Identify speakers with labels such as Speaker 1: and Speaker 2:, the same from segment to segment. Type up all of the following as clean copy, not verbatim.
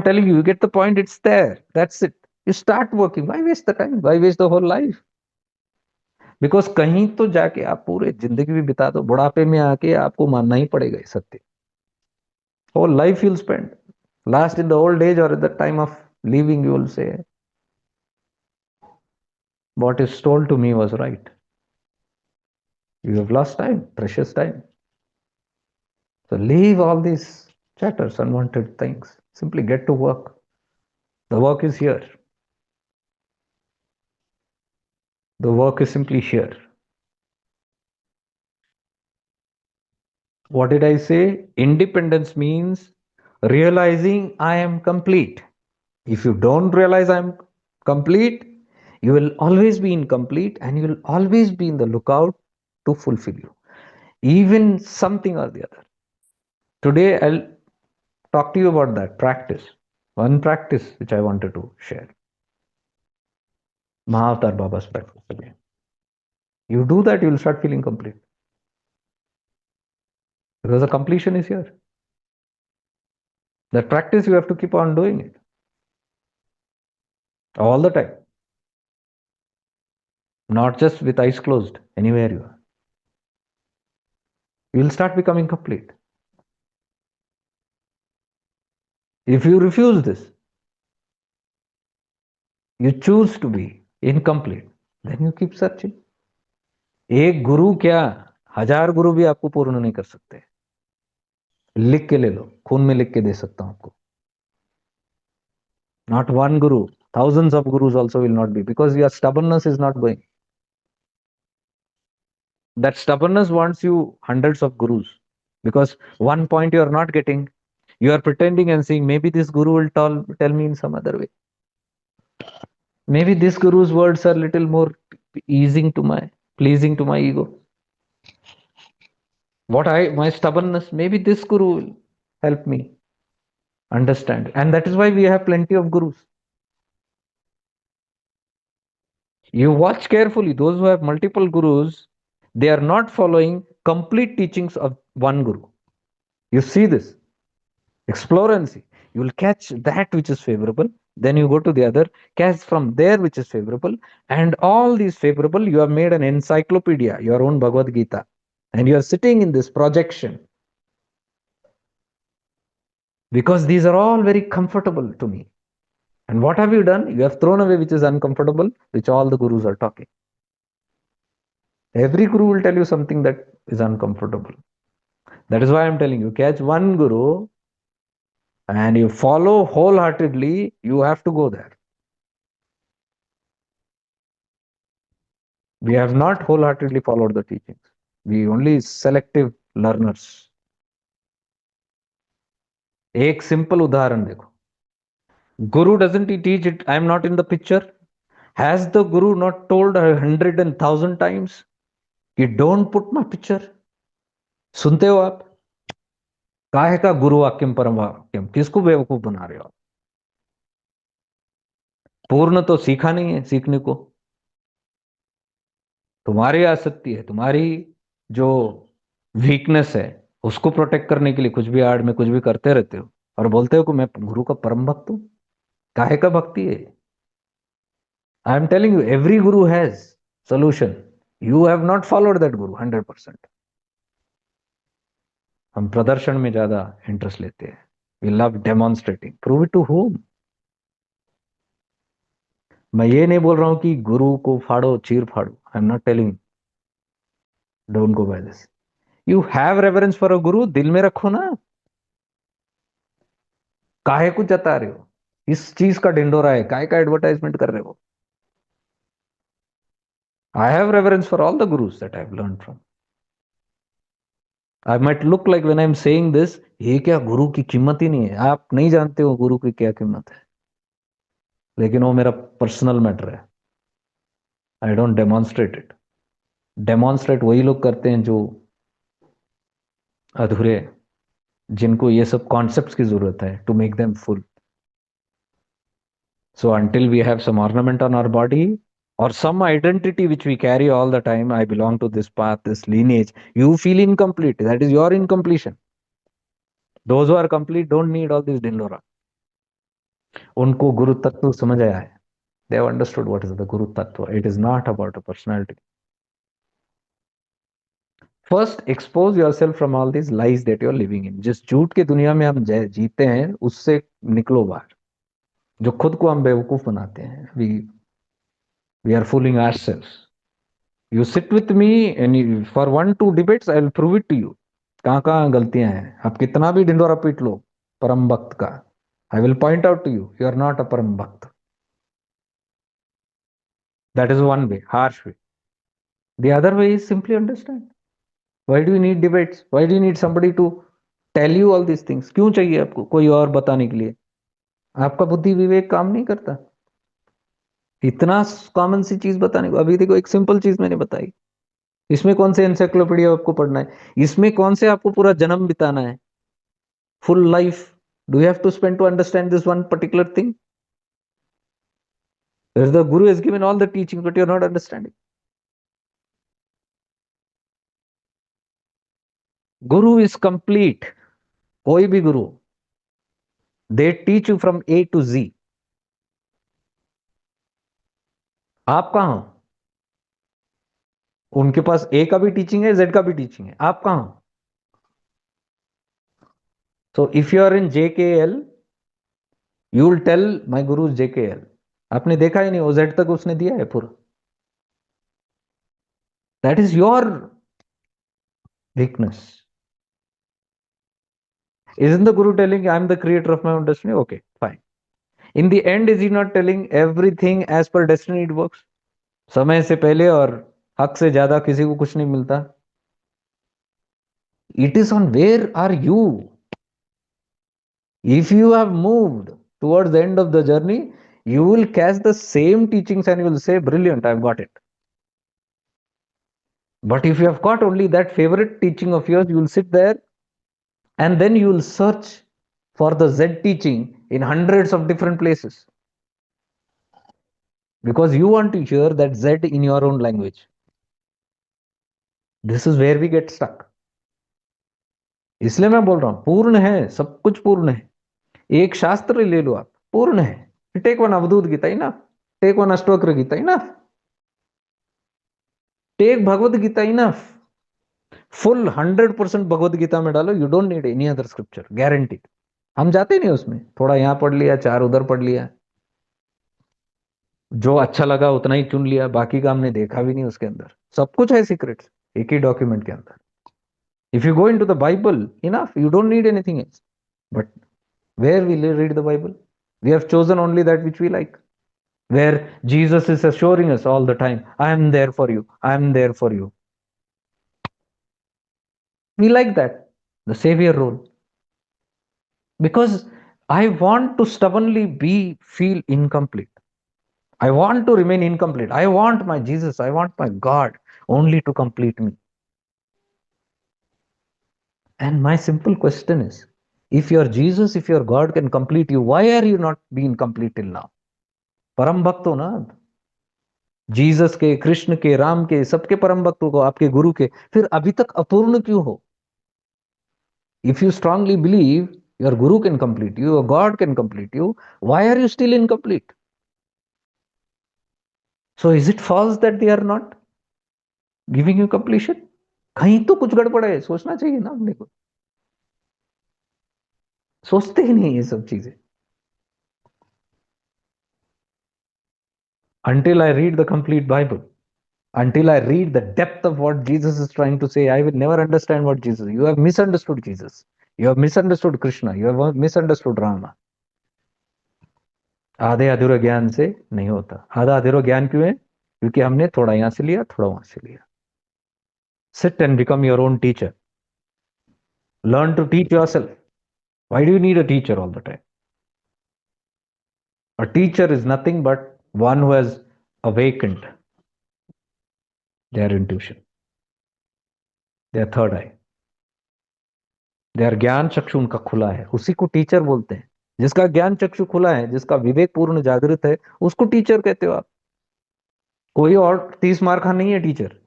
Speaker 1: telling you, you get the point, it's there. That's it. You start working. Why waste the time? Why waste the whole life? Because कहीं तो जाके आप पूरे जिंदगी भी बिता दो, बुढ़ापे में आके आपको मानना ही पड़ेगा ये सत्य. Whole life you'll spend. Last in the old age or at the time of leaving, you will say, what is told to me was right. You have lost time, precious time. So leave all these chatters, unwanted things. Simply get to work. The work is here. The work is simply here. What did I say? Independence means realizing I am complete. If you don't realize I am complete, you will always be incomplete and you will always be in the lookout to fulfill you, even something or the other. Today, I'll talk to you about that practice. One practice which I wanted to share. Mahavatar Baba's practice again. You do that, you will start feeling complete. Because the completion is here. That practice, you have to keep on doing it. All the time. Not just with eyes closed, anywhere you are. You will start becoming complete. If you refuse this, you choose to be incomplete, then you keep searching. एक गुरु क्या, 1000 गुरु भी आपको पूर्ण नहीं कर सकते. लिख के ले लो, खून में लिख के दे सकता हूं आपको. Not one guru, thousands of gurus also will not be, because your stubbornness is not going. That stubbornness wants you hundreds of gurus, because one point you are not getting, you are pretending and saying, maybe this guru will tell me in some other way. Maybe this guru's words are little more pleasing to my ego. My stubbornness, maybe this guru will help me understand. And that is why we have plenty of gurus. You watch carefully, those who have multiple gurus, they are not following complete teachings of one guru. You see this, explore and see. You will catch that which is favorable, then you go to the other, catch from there which is favorable, and all these favorable, you have made an encyclopedia, your own Bhagavad Gita, and you are sitting in this projection. Because these are all very comfortable to me. And what have you done? You have thrown away which is uncomfortable, which all the gurus are talking. Every guru will tell you something that is uncomfortable. That is why I'm telling you, catch one guru and you follow wholeheartedly, you have to go there. We have not wholeheartedly followed the teachings. We only selective learners. एक simple उदाहरण देखो. Guru doesn't he teach it? I am not in the picture. Has the Guru not told 100 and 1,000 times? You don't put my picture. सुनते हो आप? काहे का गुरु वाक्यम परम वाक्यम, किसको बेवकूफ बना रहे हो आप? पूर्ण तो सीखा नहीं है, सीखने को तुम्हारी आसक्ति है, तुम्हारी जो वीकनेस है, उसको प्रोटेक्ट करने के लिए कुछ भी आड़ में कुछ भी करते रहते हो और बोलते हो कि मैं गुरु का परम भक्त हूं. काहे का भक्ति है? I am telling you, every guru has solution. You have not followed that guru 100%. हम प्रदर्शन में ज्यादा इंटरेस्ट लेते हैं. We love demonstrating. Prove it to whom. मैं ये नहीं बोल रहा हूं कि गुरु को फाड़ो, चीर फाड़ो. I am not telling, don't go by this. You have reverence for a guru, दिल में रखो ना. काहे को जता रहे हो? इस चीज का ढिंडोरा है, काहे का एडवर्टाइजमेंट कर रहे हो? I have reverence for all the gurus that I have learned from. I might look like when I am saying this, ये क्या गुरु की कीमत ही नहीं है. आप नहीं जानते हो गुरु की क्या कीमत है, लेकिन वो मेरा पर्सनल मैटर है. I don't demonstrate it. Demonstrate वही लोग करते हैं जो अधूरे, जिनको ये सब कॉन्सेप्ट्स की जरूरत है to make them full. So until we have some ornament on our body or some identity which we carry all the time, I belong to this path, this lineage, you feel incomplete. That is your incompletion. Those who are complete don't need all this dindora. उनको गुरु तत्व समझ आया है. They have understood what is the Guru Tattva. It is not about a personality. First, expose yourself from all these lies that you are living in. जिस झूठ की दुनिया में हम जीते हैं उससे निकलो बाहर. जो खुद को हम बेवकूफ बनाते हैं. We are fooling ourselves. You sit with me and for 1-2 debates I will prove it to you. कहाँ कहाँ गलतियां हैं. आप कितना भी ढिंडोरा पीट लो परम भक्त का. I will point out to you. You are not a param bhakt. That is one way, harsh way. The other way is simply understand. Why do you need debates? Why do you need somebody to tell you all these things? क्यों चाहिए आपको कोई और बताने के लिए? आपका बुद्धि विवेक काम नहीं करता. इतना कॉमन सी चीज बताने को. अभी देखो एक सिंपल चीज मैंने बताई. इसमें कौन से एनसाइक्लोपीडिया आपको पढ़ना है? इसमें कौन से आपको पूरा जन्म बिताना है? Full life do you have to spend to understand this one particular thing? The Guru has given all the teaching, but you're not understanding. Guru is complete. कोई भी गुरु, they teach you from A to Z. आप कहां हो? उनके पास ए का भी teaching है, Z का भी टीचिंग है. आप कहां हो? So if you are in JKL, you will tell my guru JKL. आपने देखा ही नहीं, वो जेड तक उसने दिया है पूरा. That is your weakness. Isn't the Guru telling, I am the creator of my own destiny? Okay, fine. In the end, is he not telling everything as per destiny it works? समय से पहले और हक से ज्यादा किसी को कुछ नहीं मिलता. It is on where are you? If you have moved towards the end of the journey, you will catch the same teachings and you will say, brilliant, I've got it. But if you have got only that favorite teaching of yours, you will sit there and then you will search for the Z teaching in hundreds of different places. Because you want to hear that Z in your own language. This is where we get stuck. इसलिए मैं बोल रहा हूं, पूर्ण है, सब कुछ पूर्ण है. एक शास्त्र ले लो आप, पूर्ण है. Take one Avadhuta Gita enough. Take one Ashtavakra Gita enough. Take Bhagavad Gita enough. Full 100% Bhagavad Gita में डालो. You don't need any other scripture, guarantee. हम जाते नहीं उसमें, थोड़ा यहां पढ़ लिया, 4 उधर पढ़ लिया, जो अच्छा लगा उतना ही चुन लिया, बाकी का हमने देखा भी नहीं उसके अंदर. सब कुछ है सीक्रेट्स एक ही डॉक्यूमेंट के अंदर. If you go into the Bible enough, you don't need anything else. But where we read the Bible, we have chosen only that which we like, where Jesus is assuring us all the time, I am there for you, I am there for you. We like that, the savior role, because I want to stubbornly feel incomplete. I want to remain incomplete. I want my Jesus, I want my God only to complete me. And my simple question is, if your Jesus, if your God can complete you, why are you not being complete till now? परम भक्त हो ना. Jesus के, कृष्ण के, राम के, सबके परम भक्तों को, आपके गुरु के, फिर अभी तक अपूर्ण क्यों हो? If you strongly believe your guru can complete you, your god can complete you, why are you still incomplete? So is it false that they are not giving you completion? कहीं तो कुछ गड़बड़ है, सोचना चाहिए ना अपने को. सोचते ही नहीं ये सब चीजें. Until I read the complete Bible, until I read the depth of what Jesus is trying to say, I will never understand what Jesus. You have misunderstood Jesus. You have misunderstood Krishna. You have misunderstood Rama. आधे अधूरे ज्ञान से नहीं होता. आधा अधूरा ज्ञान क्यों है? क्योंकि हमने थोड़ा यहां से लिया, थोड़ा वहां से लिया. Sit and become your own teacher. Learn to teach yourself. Why do you need a teacher all the time? A teacher is nothing but one who has awakened their intuition, their third eye. Their ज्ञान चक्षु उनका खुला है, उसी को teacher बोलते हैं. जिसका ज्ञान चक्षु खुला है, जिसका विवेक पूर्ण जागृत है, उसको टीचर कहते हो आप. कोई और 30 मार खा नहीं है teacher.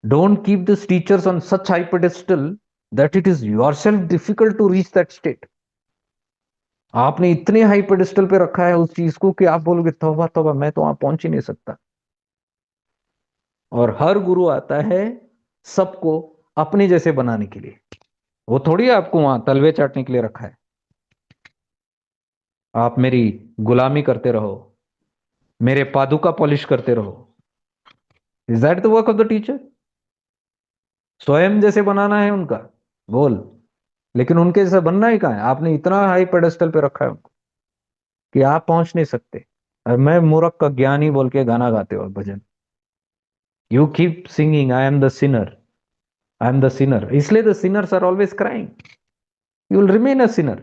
Speaker 1: Don't keep these teachers on such high pedestal that it is yourself difficult to reach that state. आपने इतने हाई पेडिस्टल पे रखा है उस चीज को कि आप बोलोगे तौबा तौबा, मैं तो वहां पहुंच ही नहीं सकता। और हर गुरु आता है सबको अपने जैसे बनाने के लिए। वो थोड़ी आपको वहां तलवे चाटने के लिए रखा है। आप मेरी गुलामी करते रहो, मेरे पादुका पॉलिश करते रहो। Is that the work of the teacher? स्वयं जैसे बनाना है उनका, बोल। लेकिन उनके जैसा बनना ही कहाँ है? आपने इतना हाई पेडेस्टल पे रखा है उनको कि आप पहुंच नहीं सकते। और मैं मूर्ख का ज्ञानी बोल के गाना गाते हो भजन। You keep singing I am the sinner, I am the sinner, इसलिए the sinners are always crying. You will remain a Sinner.